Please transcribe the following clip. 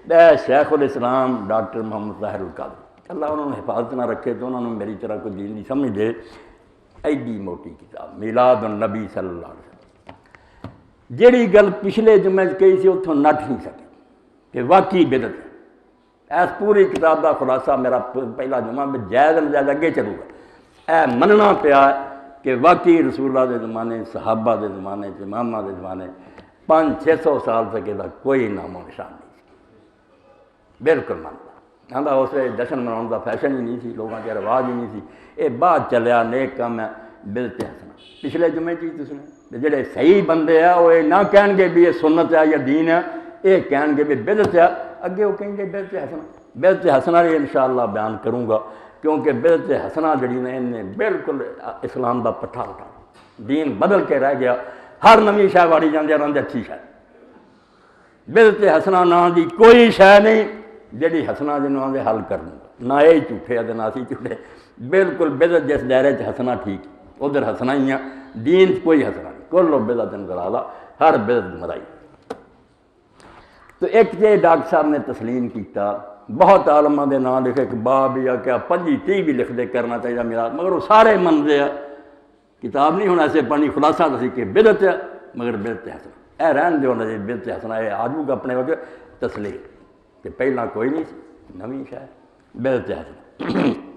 شیخ الاسلام ڈاکٹر محمد طاہر القادری، اللہ انہوں نے حفاظت نہ رکھے تو انہوں نے میری طرح کوئی دین نہیں سمجھ دے، ایڈی موٹی کتاب میلاد النبی صلی اللہ علیہ وسلم، جیڑی گل پچھلے جمعے کہی سی اتوں نٹ نہیں سکے کہ واقعی بدعت ہے۔ اس پوری کتاب کا خلاصہ میرا پہلا جمعہ میں جائز نجائز اگے چلوں گا، اے مننا پیا کہ واقعی رسول اللہ دے زمانے، صحابہ دے زمانے، امامہ دے زمانے 500-600 سال تک یہ کوئی نام و نشان نہیں سی، بالکل مانتا آندا اس جشن مناؤن کا فیشن ہی نہیں سی، لوگوں کے رواج ہی نہیں سی، یہ بعد چلیا نیک کام ہے بدعت حسنہ۔ پچھلے جمعے چیز تسنے جڑے صحیح بندے ہیں وہ نہ کہن گے بھی یہ سنت ہے یا دین ہے، یہ کہن گے بھی بدعت ہے، اگے وہ کہیں گے بدعت حسنہ۔ بدعت حسنہ یہ انشاءاللہ بیان کروں گا، کیونکہ بدعت حسنہ جڑی نے انہیں بالکل اسلام دا پٹھا اٹھا، دین بدل کے رہ گیا، ہر نویں شے واڑی جاندے رہندے اچھی شے، بدعت حسنہ نام دی کوئی شے نہیں جڑی حسنہ جنہوں آندے حل کرنا، نہ یہ جھوٹے نہ اسی جھوٹے، بالکل بدعت جس دائرے چ حسنہ ٹھیک ادھر حسنہ ہی ہیں، دین کوئی حسنہ نہیں، کل بدعت ضلالہ، ہر بدعت گمراہی۔ تو ایک جے ڈاکٹر صاحب نے تسلیم کیتا، بہت عالماں دے نام لکھے، ایک باب یا کیا 25-30 بھی لکھ دے کرنا چاہیے میرا، مگر وہ سارے منتے ہیں، کتاب نہیں ہونا ایسے پڑھنی، خلاصہ دسی کہ بدعت ہے مگر بدعت حسنہ، اے رہن دیو نہ بدعت حسنہ، اے آجو گا اپنے وقت تسلیم کہ پہلا کوئی نہیں سی، نویں شے بدعت حسنہ۔